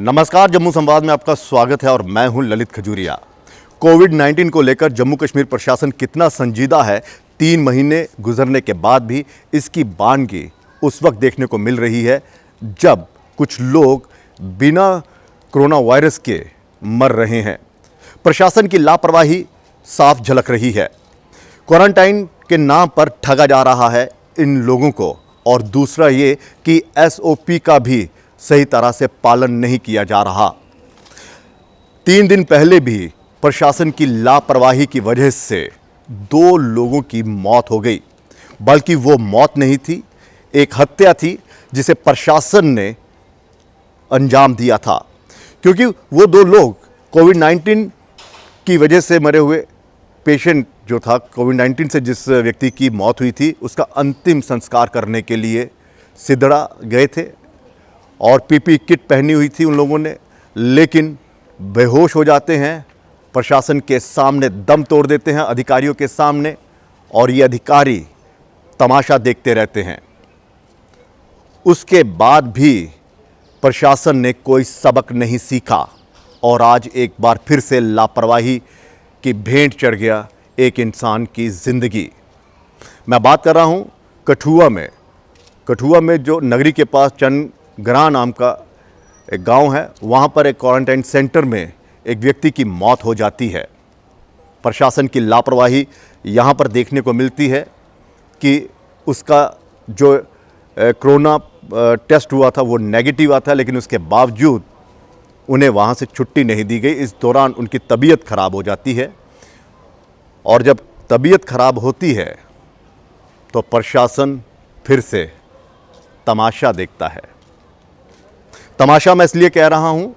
नमस्कार, जम्मू संवाद में आपका स्वागत है और मैं हूं ललित खजूरिया। कोविड-19 को लेकर जम्मू कश्मीर प्रशासन कितना संजीदा है, 3 महीने गुजरने के बाद भी इसकी बानगी उस वक्त देखने को मिल रही है जब कुछ लोग बिना कोरोना वायरस के मर रहे हैं। प्रशासन की लापरवाही साफ झलक रही है। क्वारंटाइन के नाम पर ठगा जा रहा है इन लोगों को, और दूसरा ये कि SOP का भी सही तरह से पालन नहीं किया जा रहा। 3 दिन पहले भी प्रशासन की लापरवाही की वजह से 2 लोगों की मौत हो गई, बल्कि वो मौत नहीं थी, एक हत्या थी जिसे प्रशासन ने अंजाम दिया था। क्योंकि वो 2 लोग कोविड-19 की वजह से मरे हुए पेशेंट जो था, कोविड-19 से जिस व्यक्ति की मौत हुई थी, उसका अंतिम संस्कार करने के लिए सिद्धड़ा गए थे और PPE किट पहनी हुई थी उन लोगों ने, लेकिन बेहोश हो जाते हैं, प्रशासन के सामने दम तोड़ देते हैं, अधिकारियों के सामने, और ये अधिकारी तमाशा देखते रहते हैं। उसके बाद भी प्रशासन ने कोई सबक नहीं सीखा और आज एक बार फिर से लापरवाही की भेंट चढ़ गया एक इंसान की ज़िंदगी। मैं बात कर रहा हूँ कठुआ में जो नगरी के पास चंदग्रां नाम का एक गांव है, वहाँ पर एक क्वारंटाइन सेंटर में एक व्यक्ति की मौत हो जाती है। प्रशासन की लापरवाही यहाँ पर देखने को मिलती है कि उसका जो कोरोना टेस्ट हुआ था वो नेगेटिव आया था, लेकिन उसके बावजूद उन्हें वहाँ से छुट्टी नहीं दी गई। इस दौरान उनकी तबीयत ख़राब हो जाती है, और जब तबीयत ख़राब होती है तो प्रशासन फिर से तमाशा देखता है। तमाशा मैं इसलिए कह रहा हूँ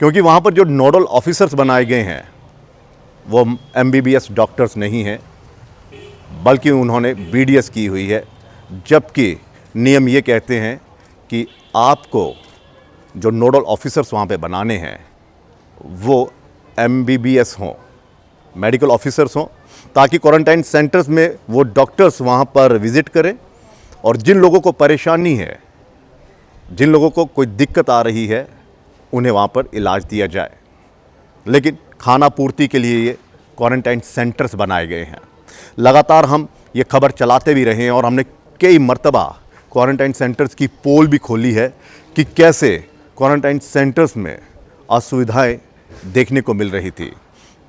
क्योंकि वहाँ पर जो नोडल ऑफिसर्स बनाए गए हैं वो MBBS डॉक्टर्स नहीं हैं, बल्कि उन्होंने BDS की हुई है, जबकि नियम ये कहते हैं कि आपको जो नोडल ऑफिसर्स वहाँ पे बनाने हैं वो MBBS हों, मेडिकल ऑफिसर्स हों, ताकि क्वारंटाइन सेंटर्स में वो डॉक्टर्स वहाँ पर विज़िट करें और जिन लोगों को परेशानी है, जिन लोगों को कोई दिक्कत आ रही है, उन्हें वहाँ पर इलाज दिया जाए। लेकिन खाना पूर्ति के लिए ये क्वारंटाइन सेंटर्स बनाए गए हैं। लगातार हम ये खबर चलाते भी रहे हैं और हमने कई मर्तबा क्वारंटाइन सेंटर्स की पोल भी खोली है कि कैसे क्वारंटाइन सेंटर्स में असुविधाएं देखने को मिल रही थी।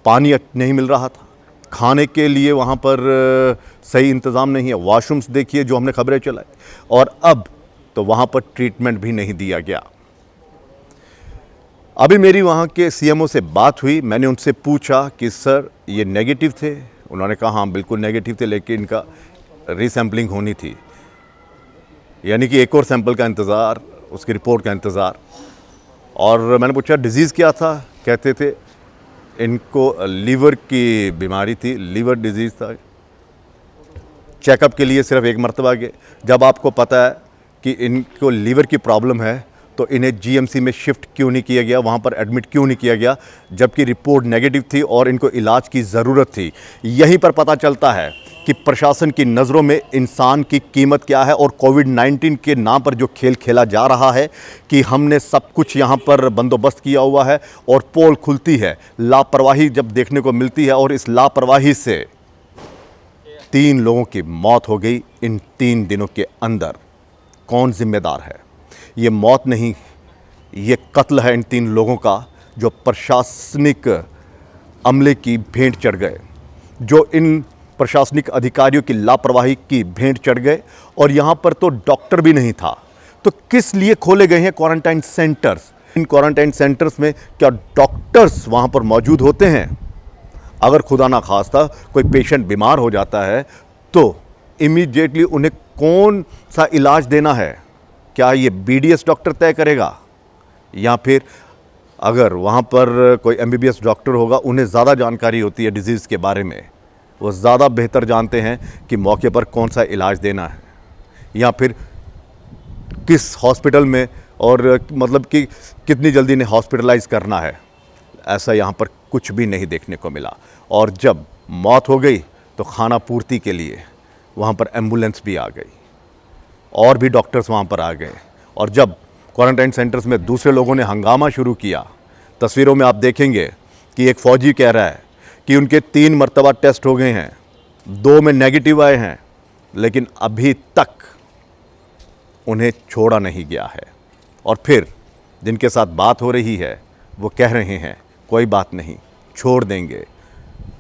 पानी नहीं मिल रहा था, खाने के लिए वहाँ पर सही इंतज़ाम नहीं है, वॉशरूम्स देखिए जो हमने खबरें चलाई, और अब तो वहाँ पर ट्रीटमेंट भी नहीं दिया गया। अभी मेरी वहाँ के CMO से बात हुई, मैंने उनसे पूछा कि सर ये नेगेटिव थे? उन्होंने कहा हाँ बिल्कुल नेगेटिव थे, लेकिन इनका रीसैम्पलिंग होनी थी, यानी कि एक और सैंपल का इंतज़ार, उसकी रिपोर्ट का इंतज़ार। और मैंने पूछा डिज़ीज़ क्या था? कहते थे इनको लीवर की बीमारी थी, लीवर डिजीज़ था। चेकअप के लिए सिर्फ एक मरतबा गए। जब आपको पता है कि इनको लीवर की प्रॉब्लम है तो इन्हें GMC में शिफ्ट क्यों नहीं किया गया, वहाँ पर एडमिट क्यों नहीं किया गया, जबकि रिपोर्ट नेगेटिव थी और इनको इलाज की ज़रूरत थी। यहीं पर पता चलता है कि प्रशासन की नज़रों में इंसान की कीमत क्या है, और कोविड-19 के नाम पर जो खेल खेला जा रहा है कि हमने सब कुछ यहाँ पर बंदोबस्त किया हुआ है, और पोल खुलती है, लापरवाही जब देखने को मिलती है, और इस लापरवाही से 3 लोगों की मौत हो गई इन 3 दिनों के अंदर। कौन जिम्मेदार है? ये मौत नहीं, ये कत्ल है इन 3 लोगों का, जो प्रशासनिक अमले की भेंट चढ़ गए, जो इन प्रशासनिक अधिकारियों की लापरवाही की भेंट चढ़ गए। और यहाँ पर तो डॉक्टर भी नहीं था, तो किस लिए खोले गए हैं क्वारंटाइन सेंटर्स? इन क्वारंटाइन सेंटर्स में क्या डॉक्टर्स वहाँ पर मौजूद होते हैं? अगर खुदा ना खास्ता कोई पेशेंट बीमार हो जाता है तो इमीडिएटली उन्हें कौन सा इलाज देना है? क्या ये BDS डॉक्टर तय करेगा, या फिर अगर वहाँ पर कोई MBBS डॉक्टर होगा, उन्हें ज़्यादा जानकारी होती है डिज़ीज़ के बारे में, वो ज़्यादा बेहतर जानते हैं कि मौके पर कौन सा इलाज देना है, या फिर किस हॉस्पिटल में, और मतलब कि कितनी जल्दी इन्हें हॉस्पिटलाइज करना है। ऐसा यहाँ पर कुछ भी नहीं देखने को मिला। और जब मौत हो गई तो खाना पूर्ति के लिए वहाँ पर एम्बुलेंस भी आ गई और भी डॉक्टर्स वहाँ पर आ गए, और जब क्वारंटाइन सेंटर्स में दूसरे लोगों ने हंगामा शुरू किया। तस्वीरों में आप देखेंगे कि एक फ़ौजी कह रहा है कि उनके 3 मरतबा टेस्ट हो गए हैं, 2 में नेगेटिव आए हैं, लेकिन अभी तक उन्हें छोड़ा नहीं गया है। और फिर जिनके साथ बात हो रही है वो कह रहे हैं कोई बात नहीं, छोड़ देंगे।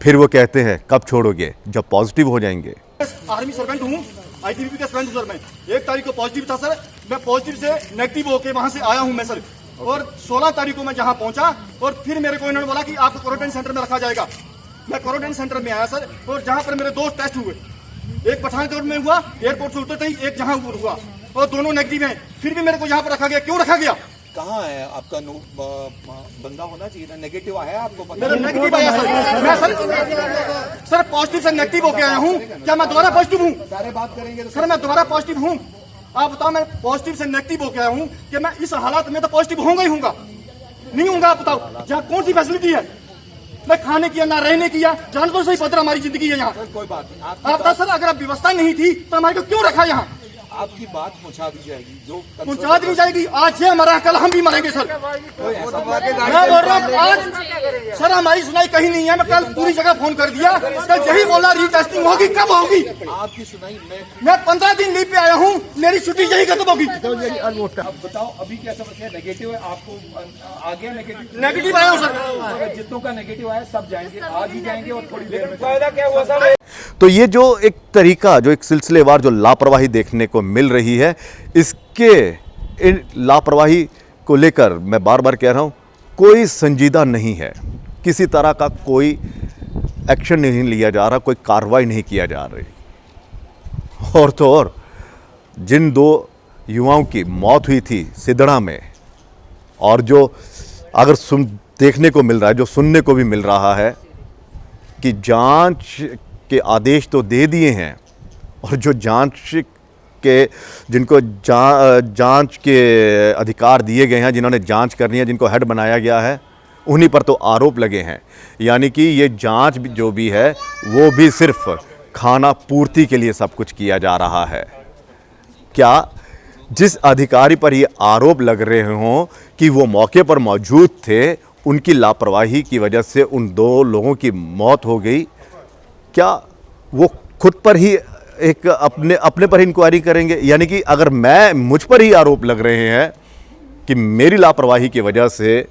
फिर वो कहते हैं कब छोड़ोगे, जब पॉजिटिव हो जाएंगे। आर्मी सर्वेंट हूँ, आईटीबीपी का सर्वेंट हूँ सर। मैं 1 तारीख को पॉजिटिव था सर, मैं पॉजिटिव से नेगेटिव होके वहाँ से आया हूँ मैं सर। और 16 तारीख को मैं जहाँ पहुँचा और फिर मेरे को इन्होंने बोला कि आपको क्वारंटाइन सेंटर में रखा जाएगा। मैं क्वारंटाइन सेंटर में आया सर, और जहाँ पर मेरे 2 टेस्ट हुए, एक पठानकोट में हुआ, एयरपोर्ट से उतरते ही एक जहाँ हुआ, और दोनों नेगेटिव हैं। फिर भी मेरे को यहाँ पर रखा गया। क्यों रखा गया? कहाँ है आपका बंदा होना चाहिए ना, नेगेटिव आया आपको पता? मेरा नेगेटिव आया सर। मैं सर पॉजिटिव से नेगेटिव होके आया हूँ। क्या मैं दोबारा पॉजिटिव हूँ? सारे बात करेंगे तो सर मैं दोबारा पॉजिटिव हूँ। आप बताओ, मैं पॉजिटिव से नेगेटिव होके आया हूँ कि मैं इस हालात में तो पॉजिटिव होऊंगा ही होऊंगा, नहीं होऊंगा? आप बताओ, यहाँ कौन सी फैसिलिटी है? मैं खाने की ना रहने की, जान तो सही पत्र हमारी जिंदगी है यहाँ। कोई बात नहीं, आप बताओ सर, अगर व्यवस्था नहीं थी तो हमारे को क्यों रखा यहाँ? आपकी बात पहुंचा दी जाएगी, जो पहुंचा दी जाएगी। आज ये मरा, कल हम भी मरेंगे सर। मैं बोल रहा हूँ आज सर हमारी सुनाई कहीं नहीं है। मैं कल पूरी जगह फोन कर दिया, कल यही बोला रीटेस्टिंग होगी, कब होगी? आपकी सुनाई मैं 15 दिन लीव पे आया हूँ, मेरी छुट्टी यही खत्म होगी। अब बताओ अभी क्या समस्या? नेगेटिव है, आपको आ गया नेगेटिव? नेगेटिव आया हूँ सर। जितनों का नेगेटिव आया सब जाएंगे, आज ही जाएंगे और थोड़ी देर में। फायदा क्या हुआ सर? तो ये जो एक तरीका, जो एक सिलसिलेवार जो लापरवाही देखने को मिल रही है, इसके इन लापरवाही को लेकर मैं बार बार कह रहा हूँ, कोई संजीदा नहीं है। किसी तरह का कोई एक्शन नहीं लिया जा रहा, कोई कार्रवाई नहीं किया जा रही। और तो और जिन 2 युवाओं की मौत हुई थी सिदड़ा में, और जो अगर देखने को मिल रहा है, जो सुनने को भी मिल रहा है कि जांच के आदेश तो दे दिए हैं, और जो जिनको जांच के अधिकार दिए गए हैं, जिन्होंने जांच करनी है, जिनको हेड बनाया गया है, उन्हीं पर तो आरोप लगे हैं। यानी कि ये जांच जो भी है वो भी सिर्फ खाना पूर्ति के लिए सब कुछ किया जा रहा है। क्या जिस अधिकारी पर ये आरोप लग रहे हों कि वो मौके पर मौजूद थे, उनकी लापरवाही की वजह से उन 2 लोगों की मौत हो गई, क्या वो खुद पर ही एक अपने पर इंक्वायरी करेंगे? यानी कि अगर मुझ पर ही आरोप लग रहे हैं कि मेरी लापरवाही की वजह से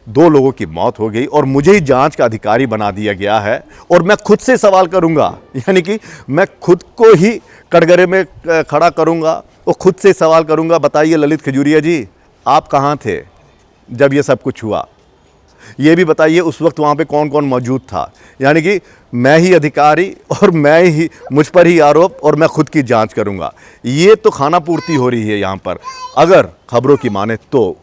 2 लोगों की मौत हो गई और मुझे ही जांच का अधिकारी बना दिया गया है, और मैं खुद से सवाल करूंगा, यानी कि मैं खुद को ही कटघरे में खड़ा करूंगा और खुद से सवाल करूंगा, बताइए ललित खजूरिया जी, आप कहाँ थे जब ये सब कुछ हुआ? ये भी बताइए उस वक्त वहाँ पे कौन कौन मौजूद था? यानी कि मैं ही अधिकारी और मुझ पर ही आरोप, और मैं खुद की जांच करूँगा। ये तो खाना पूर्ति हो रही है यहाँ पर, अगर खबरों की माने तो।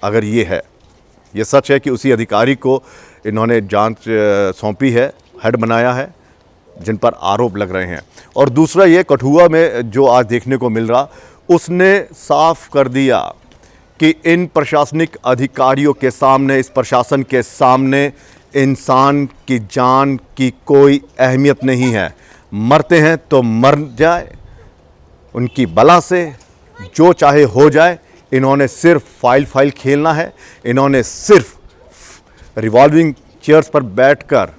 अगर ये सच है कि उसी अधिकारी को इन्होंने जांच सौंपी है, हेड बनाया है, जिन पर आरोप लग रहे हैं। और दूसरा ये, कठुआ में जो आज देखने को मिल रहा, उसने साफ कर दिया कि इन प्रशासनिक अधिकारियों के सामने, इस प्रशासन के सामने इंसान की जान की कोई अहमियत नहीं है। मरते हैं तो मर जाए, उनकी बला से जो चाहे हो जाए। इन्होंने सिर्फ फाइल खेलना है, इन्होंने सिर्फ रिवॉल्विंग चेयर्स पर बैठकर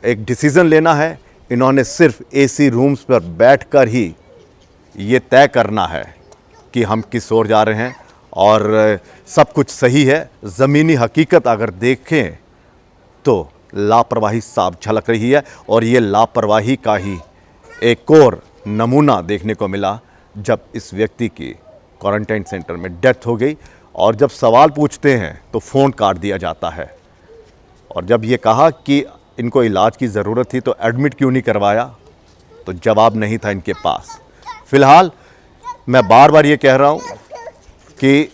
एक डिसीज़न लेना है, इन्होंने सिर्फ एसी रूम्स पर बैठकर ही ये तय करना है कि हम किस ओर जा रहे हैं, और सब कुछ सही है। ज़मीनी हकीकत अगर देखें तो लापरवाही साफ झलक रही है, और ये लापरवाही का ही एक और नमूना देखने को मिला जब इस व्यक्ति की क्वारंटाइन सेंटर में डेथ हो गई, और जब सवाल पूछते हैं तो फ़ोन काट दिया जाता है। और जब ये कहा कि इनको इलाज की ज़रूरत थी तो एडमिट क्यों नहीं करवाया, तो जवाब नहीं था इनके पास। फ़िलहाल मैं बार बार ये कह रहा हूँ कि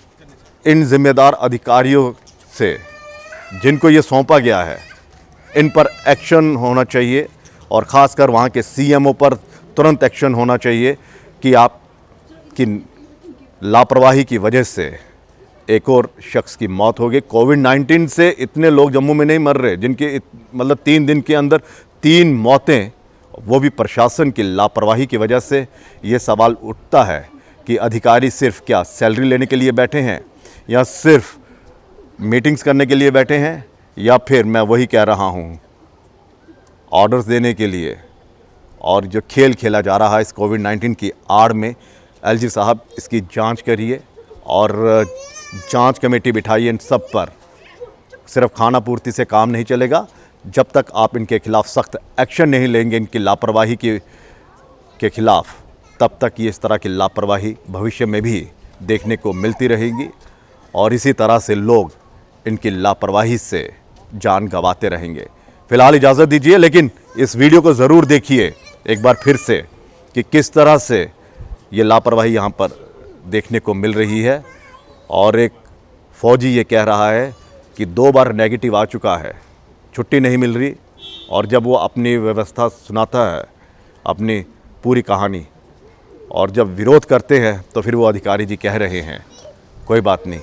इन जिम्मेदार अधिकारियों से, जिनको ये सौंपा गया है, इन पर एक्शन होना चाहिए, और ख़ासकर वहाँ के सीएमओ पर तुरंत एक्शन होना चाहिए कि आपकी लापरवाही की वजह से एक और शख्स की मौत हो गई। कोविड-19 से इतने लोग जम्मू में नहीं मर रहे, जिनके मतलब 3 दिन के अंदर 3 मौतें, वो भी प्रशासन की लापरवाही की वजह से। ये सवाल उठता है कि अधिकारी सिर्फ क्या सैलरी लेने के लिए बैठे हैं या सिर्फ मीटिंग्स करने के लिए बैठे हैं, या फिर मैं वही कह रहा हूँ ऑर्डर्स देने के लिए। और जो खेल खेला जा रहा है इस कोविड-19 की आड़ में, एलजी साहब इसकी जांच करिए और जांच कमेटी बिठाइए इन सब पर। सिर्फ खाना पूर्ति से काम नहीं चलेगा, जब तक आप इनके खिलाफ सख्त एक्शन नहीं लेंगे इनकी लापरवाही के खिलाफ, तब तक ये इस तरह की लापरवाही भविष्य में भी देखने को मिलती रहेगी और इसी तरह से लोग इनकी लापरवाही से जान गंवाते रहेंगे। फ़िलहाल इजाज़त दीजिए, लेकिन इस वीडियो को ज़रूर देखिए एक बार फिर से कि किस तरह से ये लापरवाही यहाँ पर देखने को मिल रही है। और एक फ़ौजी ये कह रहा है कि 2 बार नेगेटिव आ चुका है, छुट्टी नहीं मिल रही, और जब वो अपनी व्यवस्था सुनाता है, अपनी पूरी कहानी, और जब विरोध करते हैं तो फिर वो अधिकारी जी कह रहे हैं कोई बात नहीं,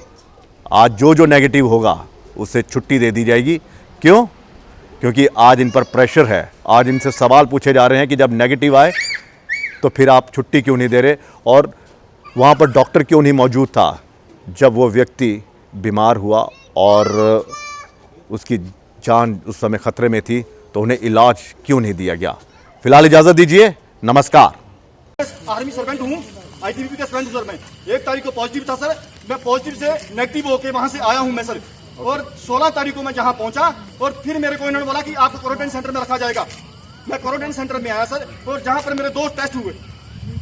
आज जो नेगेटिव होगा उससे छुट्टी दे दी जाएगी। क्यों? क्योंकि आज इन पर प्रेशर है। आज इनसे सवाल पूछे जा रहे हैं कि जब नेगेटिव आए तो फिर आप छुट्टी क्यों नहीं दे रहे, और वहाँ पर डॉक्टर क्यों नहीं मौजूद था जब वो व्यक्ति बीमार हुआ और उसकी जान उस समय ख़तरे में थी, तो उन्हें इलाज क्यों नहीं दिया गया। फ़िलहाल इजाज़त दीजिए, नमस्कार। आर्मी सर्वेंट हूँ, आईटीबीपी का स्टूडेंट हूँ सर। मैं 1 तारीख को पॉजिटिव था सर, मैं पॉजिटिव से नेगेटिव होके वहां से आया हूँ मैं सर। और 16 तारीख को मैं जहां पहुंचा और फिर मेरे को इन्होंने बोला कि आपको क्वारंटाइन सेंटर में रखा जाएगा। मैं क्वारंटाइन सेंटर में आया सर, और जहां पर मेरे 2 टेस्ट हुए,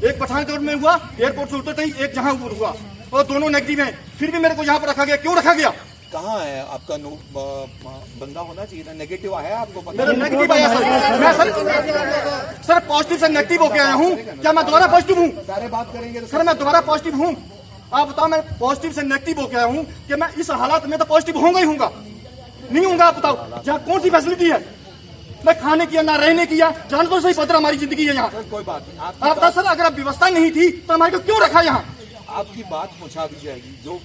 एक पठानकोट में हुआ, एयरपोर्ट से उतरते ही एक जहां हुआ, और दोनों नेगेटिव हैं। फिर भी मेरे को यहाँ पर रखा गया। क्यों रखा गया? कहाँ है आपका बंदा होना चाहिए ना, नेगेटिव आया आपको पता? मेरा नेगेटिव आया सर। मैं सर पॉजिटिव से नेगेटिव होके आया हूँ। क्या मैं दोबारा पॉजिटिव हूँ? सारे बात करेंगे तो सर मैं दोबारा पॉजिटिव हूँ। आप बताओ, मैं पॉजिटिव से नेगेटिव होके आया हूँ कि मैं इस हालात में तो पॉजिटिव होऊंगा ही होऊंगा, नहीं होऊंगा? आप बताओ, यहाँ कौन सी फैसिलिटी है? मैं खाने की ना रहने की, जानवरों से ही पत्र हमारी जिंदगी है यहाँ। कोई बात नहीं। आप बताओ सर, अगर व्यवस्था नहीं थी तो हमारे को क्यों रखा यहाँ? आपकी बात पहुंचा दी जाएगी जो